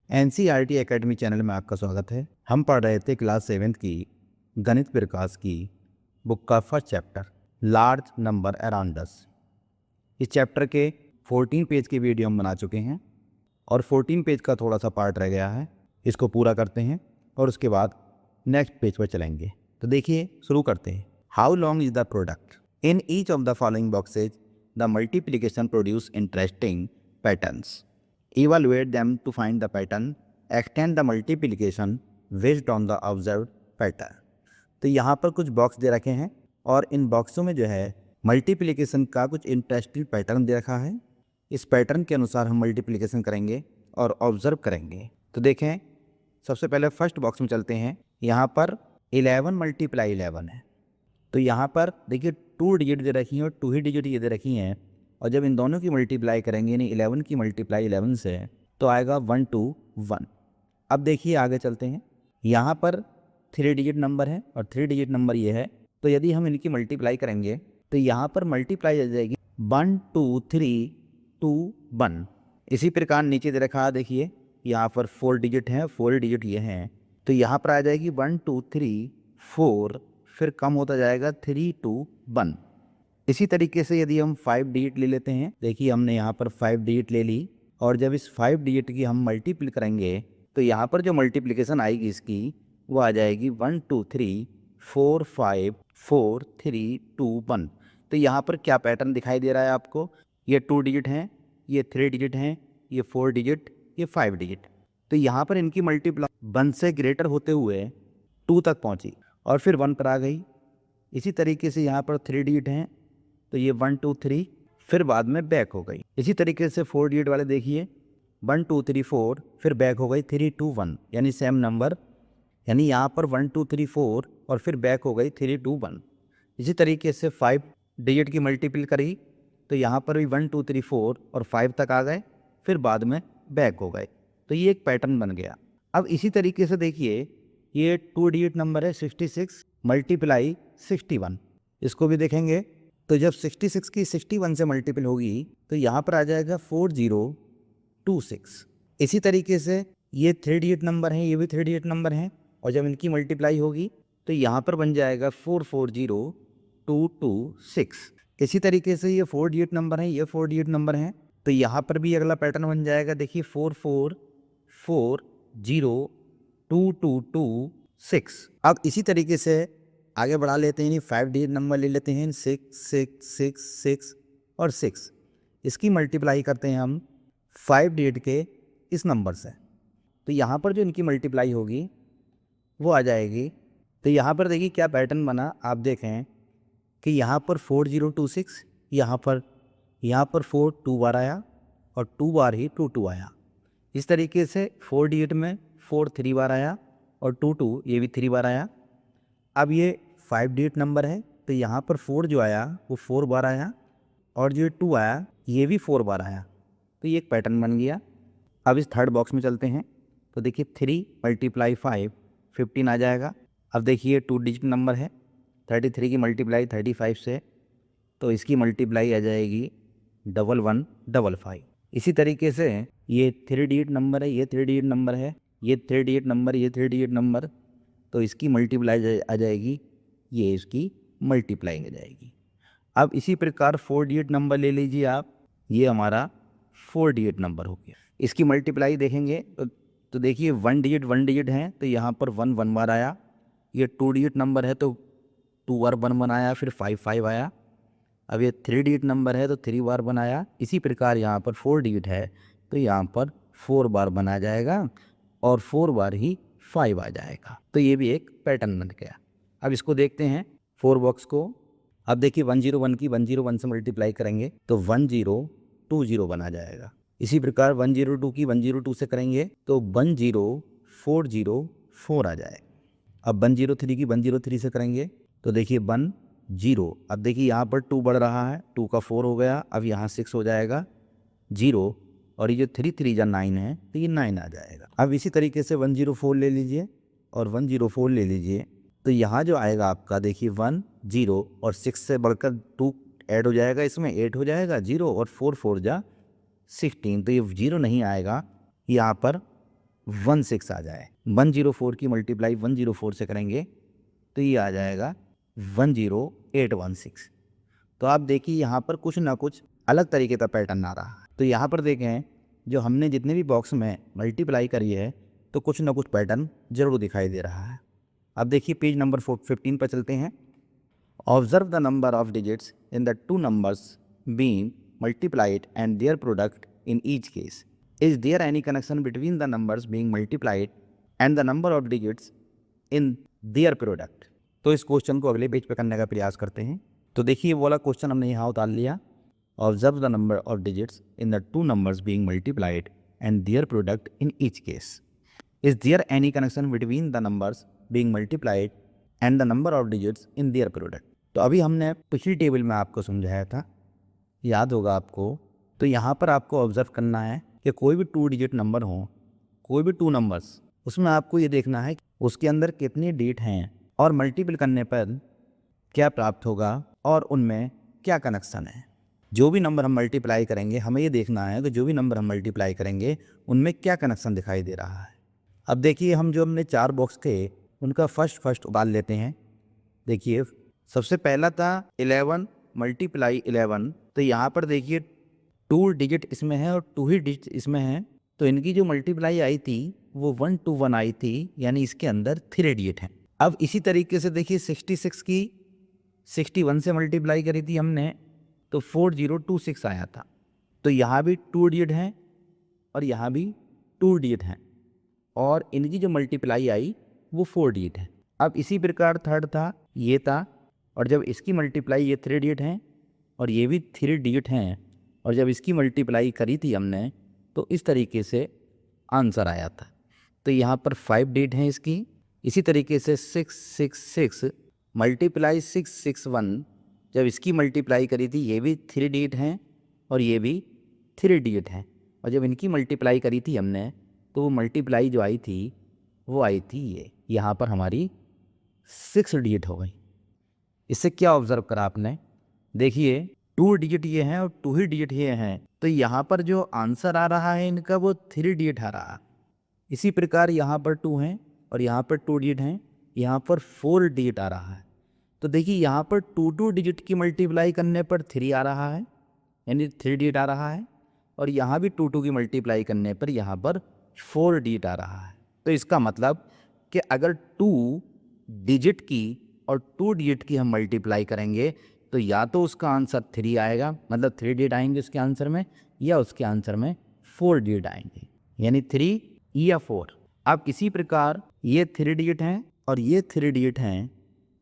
NCERT academy channel में आपका स्वागत है। हम पढ़ रहे थे क्लास 7th की गणित प्रकाश की बुक का first chapter large number around us. इस चैप्टर के 14 पेज की वीडियो हम बना चुके हैं और 14 पेज का थोड़ा सा पार्ट रह गया है। इसको पूरा करते हैं और उसके बाद नेक्स्ट पेज पर चलेंगे। तो देखिए शुरू करते हैं। How long is the product? In each of the following boxes the multiplication produce interesting patterns. Evaluate them to find the pattern. Extend the multiplication based on the observed pattern. तो यहाँ पर कुछ बॉक्स दे रखे हैं और इन बॉक्सों में जो है मल्टीप्लिकेशन का कुछ इंटरेस्टिंग पैटर्न दे रखा है। इस पैटर्न के अनुसार हम मल्टीप्लिकेशन करेंगे और ऑब्जर्व करेंगे। तो देखें, सबसे पहले फर्स्ट बॉक्स में चलते हैं। यहाँ पर 11 मल्टीप्लाई 11 है। तो यहाँ पर देखिए 2 डिजिट दे रखी हैं और 2 ही डिजिट ये दे रखी हैं, और जब इन दोनों की मल्टीप्लाई करेंगे यानी 11 की मल्टीप्लाई 11 से तो आएगा 1 2 1। अब देखिए आगे चलते हैं। यहाँ पर 3 डिजिट नंबर है और 3 डिजिट नंबर ये है। तो यदि हम इनकी मल्टीप्लाई करेंगे तो यहाँ पर मल्टीप्लाई आ जाएगी 1 2 3 2 1। इसी प्रकार नीचे दे रखा है, देखिए यहाँ पर 4 डिजिट हैं, 4 डिजिट ये हैं। तो यहाँ पर आ जाएगी 1 2 3 4, फिर कम होता जाएगा 3 2 1। इसी तरीके से यदि हम 5 डिजिट ले लेते हैं, देखिए हमने यहाँ पर 5 डिजिट ले ली और जब इस 5 डिजिट की हम मल्टीप्ल करेंगे तो यहाँ पर जो मल्टीप्लिकेशन आएगी इसकी वो आ जाएगी 1 2 3 4 5 4 3 2 1। तो यहाँ पर क्या पैटर्न दिखाई दे रहा है आपको? ये 2 डिजिट हैं, ये 3 डिजिट हैं, ये 4 डिजिट, ये 5 डिजिट। तो यहाँ पर इनकी मल्टीप्लाई 1 से ग्रेटर होते हुए 2 तक पहुँची और फिर 1 पर आ गई। इसी तरीके से यहाँ पर 3 डिजिट हैं तो ये 1 2 3 फिर बाद में बैक हो गई। इसी तरीके से 4 डिजिट वाले देखिए 1 2 3 4 फिर बैक हो गई 3 2 1, यानी सेम नंबर, यानी यहाँ पर 1 2 3 4 और फिर बैक हो गई 3 2 1। इसी तरीके से 5 डिजिट की मल्टीपल करी तो यहाँ पर भी 1 2 3 4 और 5 तक आ गए, फिर बाद में बैक हो गए। तो ये एक पैटर्न बन गया। अब इसी तरीके से देखिए ये 2 डिजिट नंबर है 66 मल्टीप्लाई 61। इसको भी देखेंगे तो जब 66 की 61 से मल्टीपल होगी तो यहाँ पर आ जाएगा 4026। इसी तरीके से ये 3 डिजिट नंबर हैं, ये भी 3 डिजिट नंबर हैं, और जब इनकी मल्टीप्लाई होगी तो यहाँ पर बन जाएगा 440226। इसी तरीके से ये 4 डिजिट नंबर हैं, ये 4 डिजिट नंबर हैं, तो यहाँ पर भी अगला पैटर्न बन जाएगा। देखिए 44402226। अब इसी तरीके से आगे बढ़ा लेते हैं, 5 डिजिट नंबर ले लेते हैं 6 6 6 6 और 6। इसकी मल्टीप्लाई करते हैं हम 5 डिजिट के इस नंबर से, तो यहाँ पर जो इनकी मल्टीप्लाई होगी वो आ जाएगी। तो यहाँ पर देखिए क्या पैटर्न बना, आप देखें कि यहाँ पर 4026, यहाँ पर 4 2 बार आया और 2 बार ही 2 2 आया। इस तरीके से 4 डिजिट में 4 3 बार आया और 2 2 ये भी 3 बार आया। अब ये 5 डिजिट नंबर है तो यहाँ पर 4 जो आया वो 4 बार आया और जो 2 आया ये भी 4 बार आया। तो ये एक पैटर्न बन गया। अब इस थर्ड बॉक्स में चलते हैं तो देखिए 3 मल्टीप्लाई 5 15 आ जाएगा। अब देखिए 2 डिजिट नंबर है, 33 की मल्टीप्लाई 35 से तो इसकी मल्टीप्लाई आ जाएगी 1155। इसी तरीके से ये 3 डिजिट नंबर है, ये 3 डिजिट नंबर है, ये 3 डिजिट नंबर, ये 3 डिजिट नंबर, तो इसकी मल्टीप्लाई आ जाएगी, ये इसकी मल्टीप्लाई आ जाएगी। अब इसी प्रकार 4 डिजिट नंबर ले लीजिए आप, ये हमारा 4 डिजिट नंबर हो गया। इसकी मल्टीप्लाई देखेंगे तो देखिए 1 डिजिट हैं तो यहाँ पर 1 1 बार आया। ये 2 डिजिट नंबर है तो 2 बार 1 1 आया, फिर 5 5 आया। अब ये 3 डिजिट नंबर है तो 3 बार 1 आया। इसी प्रकार यहाँ पर 4 डिजिट है तो यहाँ पर 4 बार 1 आ जाएगा और 4 बार ही 5 आ जाएगा। तो ये भी एक पैटर्न बन गया। अब इसको देखते हैं 4 बॉक्स को। अब देखिए 101 की 101 से मल्टीप्लाई करेंगे तो 1020 बना जाएगा। इसी प्रकार 102 की 102 से करेंगे तो 10404 आ जाएगा। अब 103 की 103 से करेंगे तो देखिए 10। अब देखिए यहाँ पर 2 बढ़ रहा है, 2 का 4 हो गया, अब यहाँ 6 हो जाएगा 0, और ये जो 3 3 जा 9 है तो ये 9 आ जाएगा। अब इसी तरीके से 104 ले लीजिए और 104 ले लीजिए तो यहाँ जो आएगा आपका देखिए 1 0 और 6 से बढ़कर 2 ऐड हो जाएगा, इसमें 8 हो जाएगा 0 और 4 4 जा 16, तो ये 0 नहीं आएगा, यहाँ पर 16 आ जाए। 104 की मल्टीप्लाई 104 से करेंगे तो ये आ जाएगा 10816। तो आप देखिए यहाँ पर कुछ ना कुछ अलग तरीके का पैटर्न आ रहा है। तो यहाँ पर देखें जो हमने जितने भी बॉक्स में मल्टीप्लाई करी है तो कुछ ना कुछ पैटर्न जरूर दिखाई दे रहा है। अब देखिए पेज नंबर 15 पर चलते हैं। Observe the number of digits in the two numbers being multiplied and their product in each case. Is there any connection between the numbers being multiplied and the number of digits in their product. तो इस question को अगले page पे करने का प्रयास करते हैं। तो देखिए वो वाला क्वेश्चन हमने यहाँ उतार लिया। Observe the number of digits in the two numbers being multiplied and their product in each case. Is there any connection between the numbers being multiplied and the number of digits in their product. तो अभी हमने पिछली table में आपको समझाया था, याद होगा आपको। तो यहाँ पर आपको ऑब्जर्व करना है कि कोई भी 2 डिजिट नंबर हो, कोई भी 2 नंबर्स, उसमें आपको ये देखना है उसके अंदर कितने डिजिट हैं और मल्टीपल करने पर क्या प्राप्त होगा और उनमें क्या कनेक्शन है। जो भी नंबर हम मल्टीप्लाई करेंगे हमें ये देखना है कि जो भी नंबर हम मल्टीप्लाई करेंगे उनमें क्या कनेक्शन दिखाई दे रहा है। अब देखिए हम जो हमने 4 बॉक्स थे उनका फर्स्ट उबाल लेते हैं। देखिए सबसे पहला था 11 मल्टीप्लाई 11। तो यहाँ पर देखिए 2 डिजिट इसमें है और 2 ही डिजिट इसमें है। तो इनकी जो मल्टीप्लाई आई थी वो 1 to 1 आई थी, यानी इसके अंदर 3 डिजिट हैं। अब इसी तरीके से देखिए 66 की 61 से मल्टीप्लाई करी थी हमने तो 4026 आया था। तो यहाँ भी 2 डिजिट हैं और यहाँ भी 2 डिजिट हैं और इनकी जो मल्टीप्लाई आई वो 4 डिजिट है। अब इसी प्रकार थर्ड था, ये था, और जब इसकी मल्टीप्लाई ये 3 डिजिट हैं और ये भी 3 डिजिट हैं और जब इसकी मल्टीप्लाई करी थी हमने तो इस तरीके से आंसर आया था। तो यहाँ पर 5 डिजिट हैं इसकी। इसी तरीके से 666 मल्टीप्लाई 661, जब इसकी मल्टीप्लाई करी थी ये भी 3 डिजिट हैं और ये भी 3 डिजिट हैं और जब इनकी मल्टीप्लाई करी थी हमने तो वो मल्टीप्लाई जो आई थी वो आई थी ये, यहाँ पर हमारी 6 डिजिट हो गई। इससे क्या ऑब्जर्व करा आपने, देखिए 2 डिजिट ये हैं और 2 ही डिजिट ये हैं। तो यहाँ पर जो आंसर आ रहा है इनका वो 3 डिजिट आ रहा है। इसी प्रकार यहाँ पर 2 हैं और यहाँ पर 2 डिजिट हैं, यहाँ पर 4 डिजिट आ रहा है। तो देखिए यहाँ पर 2 डिजिट की मल्टीप्लाई करने पर 3 आ रहा है, यानी 3 डिजिट आ रहा है, और यहाँ भी 2 की मल्टीप्लाई करने पर यहाँ पर 4 डिजिट आ रहा है। तो इसका मतलब कि अगर 2 डिजिट की और 2 डिजिट की हम मल्टीप्लाई करेंगे तो या तो उसका आंसर 3 आएगा, मतलब 3 डिजिट आएंगे उसके आंसर में, या उसके आंसर में 4 डिजिट आएंगे, यानी 3 या 4। अब इसी प्रकार ये 3 डिजिट हैं और ये 3 डिजिट हैं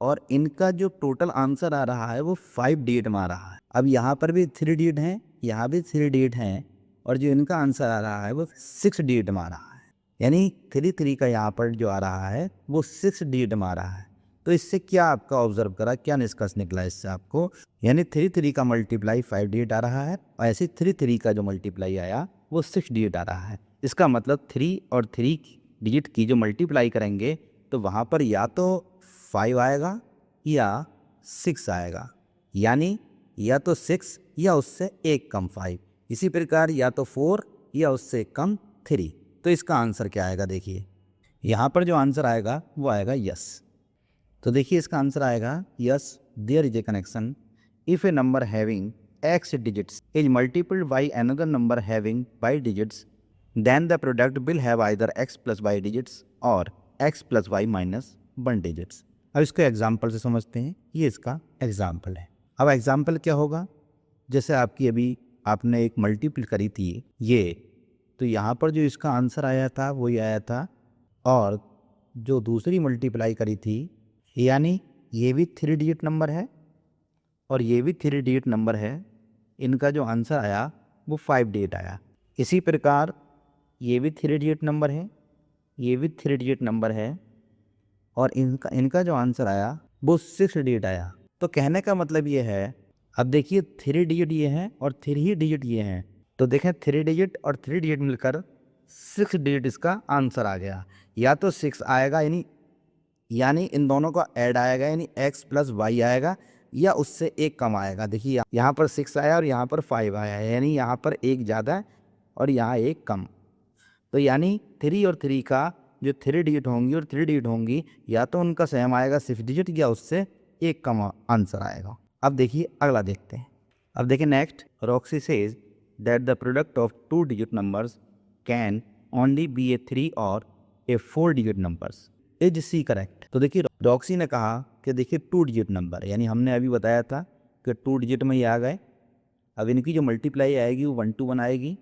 और इनका जो टोटल आंसर आ रहा है वो 5 डिजिट में आ रहा है। अब यहाँ पर भी 3 डिजिट हैं, यहाँ भी 3 डिजिट हैं और जो इनका आंसर आ रहा है वो 6 डिजिट में आ रहा है, यानी 3 का यहाँ पर जो आ रहा है वो 6 डिजिट में आ रहा है। तो इससे क्या आपका ऑब्जर्व करा, क्या निष्कर्ष निकला इससे आपको, यानी 3 का मल्टीप्लाई 5 डिजिट आ रहा है और ऐसे 3 का जो मल्टीप्लाई आया वो 6 डिजिट आ रहा है। इसका मतलब 3 और 3 डिजिट की जो मल्टीप्लाई करेंगे तो वहाँ पर या तो 5 आएगा या 6 आएगा, यानी या तो 6 या उससे एक कम 5। इसी प्रकार या तो 4 या उससे कम 3। तो इसका आंसर क्या आएगा, देखिए यहाँ पर जो आंसर आएगा वो आएगा यस। तो देखिए इसका आंसर आएगा yes, there is a connection if a number having x digits is multiplied by another number having y digits, then the product will have either x plus y digits और x plus y minus 1 digits. अब इसको example से समझते हैं, ये इसका example है। अब एग्जाम्पल क्या होगा, जैसे आपकी अभी आपने एक मल्टीपल करी थी ये, तो यहाँ पर जो इसका आंसर आया था वही आया था, और जो दूसरी मल्टीप्लाई करी थी यानी ये भी 3 डिजिट नंबर है और ये भी 3 डिजिट नंबर है, इनका जो आंसर आया वो 5 डिजिट आया। इसी प्रकार ये भी 3 डिजिट नंबर है, ये भी 3 डिजिट नंबर है और इनका जो आंसर आया वो 6 डिजिट आया। तो कहने का मतलब ये है, अब देखिए 3 डिजिट ये हैं और 3 ही डिजिट ये हैं, तो देखें 3 डिजिट और 3 डिजिट मिलकर 6 डिजिट इसका आंसर आ गया। या तो 6 आएगा यानी इन दोनों का ऐड आएगा, यानी x प्लस वाई आएगा, या उससे एक कम आएगा। देखिए यहाँ पर 6 आया और यहाँ पर 5 आया, यानी यहाँ पर एक ज़्यादा और यहाँ एक कम। तो यानी 3 और 3 का जो 3 डिजिट होंगी और 3 डिजिट होंगी, या तो उनका सेम आएगा 6 डिजिट या उससे एक कम आंसर आएगा। अब देखिए अगला देखते हैं। अब देखिए next, Roxy says that the product of 2 digit numbers can only be a 3 और a 4 digit numbers. Is she correct? तो देखिए रॉक्सी ने कहा कि देखिए 2 डिजिट नंबर, यानी हमने अभी बताया था कि 2 डिजिट में ये आ गए, अब इनकी जो मल्टीप्लाई आएगी वो 1 to 1 आएगी,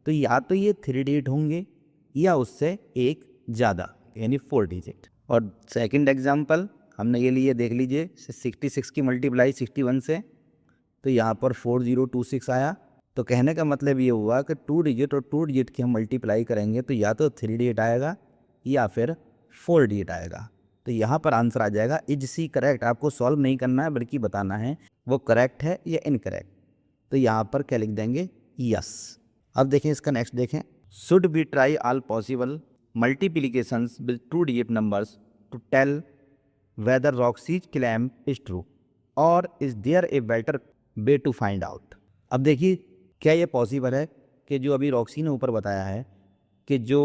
तो या तो ये 3 डिजिट होंगे या उससे एक ज़्यादा, यानी 4 डिजिट। और सेकंड एग्जांपल हमने ये लिए, देख लीजिए 66 की मल्टीप्लाई 61 से, तो यहाँ पर 4026 आया। तो कहने का मतलब ये हुआ कि 2 डिजिट और 2 डिजिट की हम मल्टीप्लाई करेंगे तो या तो 3 डिजिट आएगा या फिर 4 डिजिट आएगा। तो यहाँ पर आंसर आ जाएगा इज सी करेक्ट। आपको सॉल्व नहीं करना है बल्कि बताना है वो करेक्ट है या इनकरेक्ट। तो यहाँ पर क्या लिख देंगे? यस। अब देखें इसका नेक्स्ट देखें, should be try all possible multiplications with 2 digit numbers to tell whether Roxy's claim is true और is there a better way to find out. अब देखिए क्या ये पॉसिबल है कि जो अभी रॉक्सी ने ऊपर बताया है कि जो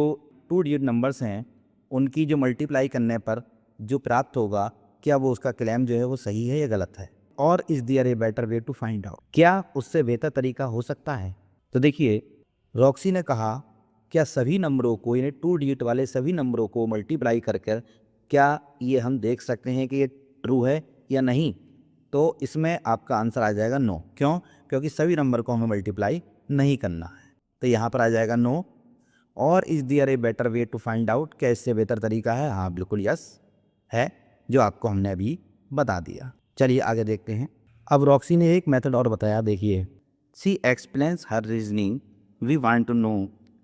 2 डिजिट नंबर्स हैं उनकी जो मल्टीप्लाई करने पर जो प्राप्त होगा, क्या वो उसका क्लेम जो है वो सही है या गलत है, और is there a better way to find out, क्या उससे बेहतर तरीका हो सकता है। तो देखिए रॉक्सी ने कहा क्या सभी नंबरों को, यानी 2 डिजिट वाले सभी नंबरों को मल्टीप्लाई कर क्या ये हम देख सकते हैं कि ये ट्रू है या नहीं। तो इसमें आपका आंसर आ जाएगा नो। क्यों? क्योंकि सभी नंबर को हमें मल्टीप्लाई नहीं करना है। तो यहाँ पर आ जाएगा नो। और is there a better way to find out, क्या इससे बेहतर तरीका है? हाँ बिल्कुल यस है, जो आपको हमने अभी बता दिया। चलिए आगे देखते हैं। अब रॉक्सी ने एक मेथड और बताया, देखिए she explains her reasoning we want to know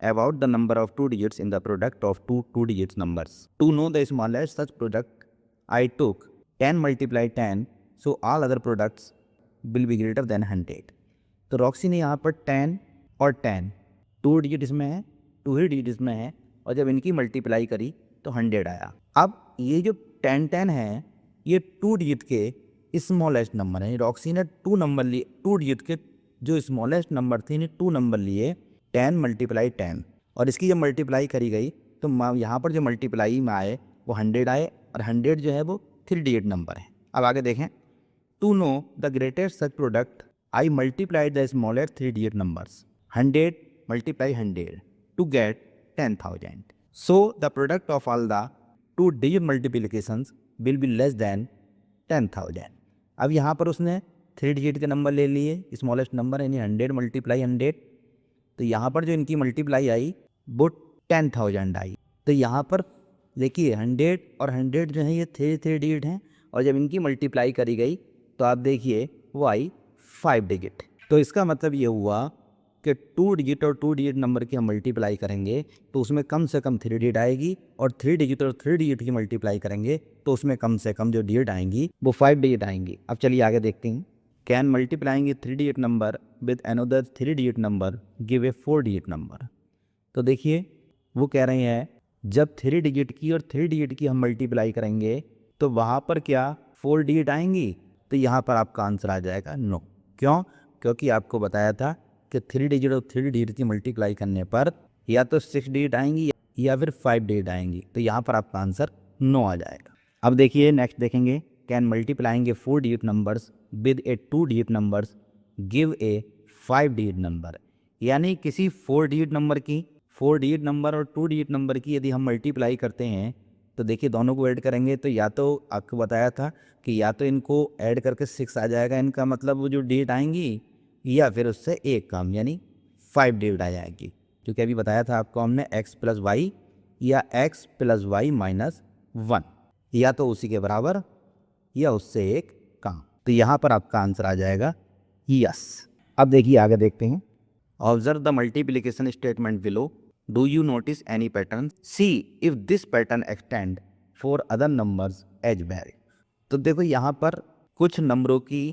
about the number of 2 digits in the product of two digits numbers. To know the smallest such product, I took 10 multiply 10, so all other products will be greater than 100. तो Roxy ने यहाँ पर 10 और 10 2 digit इसमें है, 2 ही digit इसमें है, और जब इनकी मल्टीप्लाई करी तो 100 आया। अब ये जो 10 है ये 2 डिजिट के स्मॉलेस्ट नंबर है। रॉक्सी ने 2 नंबर लिए, 2 डिजिट के जो स्मॉलेस्ट नंबर थे इन्हें 2 नंबर लिए, 10 मल्टीप्लाई 10, और इसकी जब मल्टीप्लाई करी गई तो यहाँ पर जो मल्टीप्लाई में आए वो 100 आए, और 100 जो है वो 3 डिजिट नंबर है। अब आगे देखें, to know the greatest such product I multiply the smallest 3 digit numbers, 100 multiply 100 to get 10,000, so the product of all the 2 digit multiplications will be less than 10,000। अब यहाँ पर उसने 3 डिजिट के नंबर ले लिए, स्मॉलेस्ट नंबर यानी 100 multiply 100, तो यहाँ पर जो इनकी मल्टीप्लाई आई वो 10,000 आई। तो यहाँ पर देखिए 100 और 100 जो है ये 3 डिजिट हैं, और जब इनकी मल्टीप्लाई करी गई तो आप देखिए वो आई 5 डिजिट। तो इसका मतलब ये हुआ कि 2 डिजिट और 2 डिजिट नंबर की हम मल्टीप्लाई करेंगे तो उसमें कम से कम 3 डिजिट आएगी, और 3 डिजिट और 3 डिजिट की मल्टीप्लाई करेंगे तो उसमें कम से कम जो डिजिट आएंगी वो 5 डिजिट आएंगी। अब चलिए आगे देखते हैं। Can multiplying A 3 digit number with another 3 digit number give a 4 digit number. तो देखिए वो कह रहे हैं जब 3 डिजिट की और 3 डिजिट की हम मल्टीप्लाई करेंगे तो वहाँ पर क्या 4 डिजिट आएंगी। तो यहाँ पर आपका आंसर आ जाएगा नो। क्यों? क्योंकि आपको बताया था कि 3 डिजिट और 3 डिजिट की मल्टीप्लाई करने पर या तो 6 डिजिट आएंगी या फिर 5 डिजिट आएंगी। तो यहाँ पर आपका आंसर नो आ जाएगा। अब देखिए नेक्स्ट देखेंगे, can multiplying A 4 digit numbers with A 2 digit numbers give a 5 digit number. यानी किसी 4 डिजिट नंबर की, 4 डिजिट नंबर और 2 डिजिट नंबर की यदि हम मल्टीप्लाई करते हैं तो देखिए दोनों को ऐड करेंगे तो या तो आपको बताया था कि या तो इनको ऐड करके 6 आ जाएगा, इनका मतलब वो जो डिजिट आएंगी, या फिर उससे एक कम यानी 5 डिजिट आ जाएगी। क्योंकि अभी बताया था आपको हमने x प्लस वाई या x प्लस वाई माइनस 1, या तो उसी के बराबर या उससे एक कम। तो यहाँ पर आपका आंसर आ जाएगा यस। अब देखिए आगे देखते हैं। Observe the multiplication statement below, do you notice any pattern, see if this pattern extend for other numbers as well. तो देखो यहाँ पर कुछ नंबरों की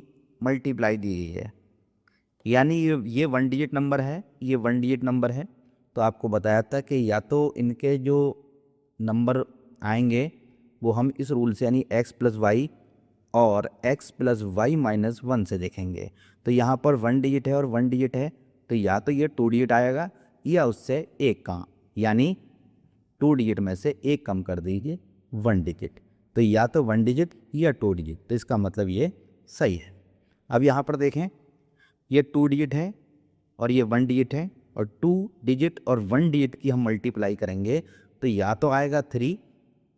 मल्टीप्लाई दी गई है, यानी ये 1 डिजिट नंबर है, ये 1 डिजिट नंबर है। तो आपको बताया था कि या तो इनके जो नंबर आएंगे वो हम इस रूल से यानी x प्लस वाई और x प्लस वाई माइनस 1 से देखेंगे। तो यहाँ पर 1 डिजिट है और 1 डिजिट है, तो या तो ये 2 डिजिट आएगा या उससे एक का यानी 2 डिजिट में से एक कम कर दीजिए 1 डिजिट। तो या तो 1 डिजिट या 2 डिजिट, तो इसका मतलब ये सही है। अब यहाँ पर देखें, ये 2 डिजिट है और ये 1 डिजिट है, और 2 डिजिट और 1 डिजिट की हम मल्टीप्लाई करेंगे तो या तो आएगा 3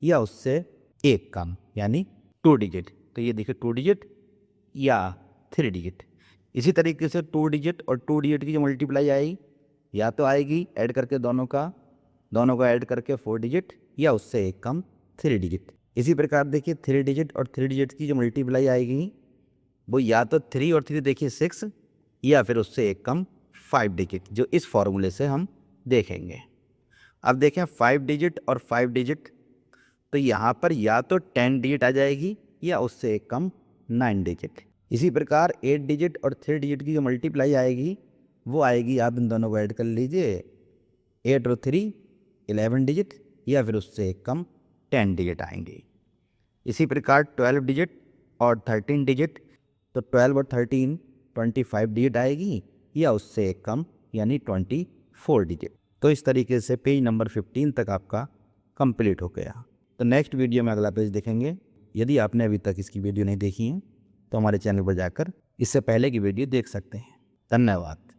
या उससे एक कम, यानी 2 डिजिट। तो ये देखिए 2 डिजिट या 3 डिजिट। इसी तरीके से 2 डिजिट और 2 डिजिट की जो मल्टीप्लाई आएगी, या तो आएगी ऐड करके दोनों का ऐड करके 4 डिजिट, या उससे एक कम 3 डिजिट। इसी प्रकार देखिए 3 डिजिट और 3 डिजिट की जो मल्टीप्लाई आएगी वो या तो 3 और 3 देखिए 6, या फिर उससे एक कम 5 डिजिट, जो इस फॉर्मूले से हम देखेंगे। अब देखें 5 डिजिट और 5 डिजिट, तो यहाँ पर या तो 10 डिजिट आ जाएगी या उससे एक कम 9 डिजिट। इसी प्रकार 8 डिजिट और 3 डिजिट की जो मल्टीप्लाई आएगी वो आएगी, आप इन दोनों को ऐड कर लीजिए, 8 और 3 11 डिजिट, या फिर उससे एक कम 10 डिजिट आएंगे। इसी प्रकार 12 डिजिट और 13 डिजिट, तो 12 और 13 25 डिजिट आएगी या उससे एक कम, यानी 24 डिजिट। तो इस तरीके से पेज नंबर 15 तक आपका कंप्लीट हो गया। तो नेक्स्ट वीडियो में अगला पेज देखेंगे। यदि आपने अभी तक इसकी वीडियो नहीं देखी है तो हमारे चैनल पर जाकर इससे पहले की वीडियो देख सकते हैं। धन्यवाद।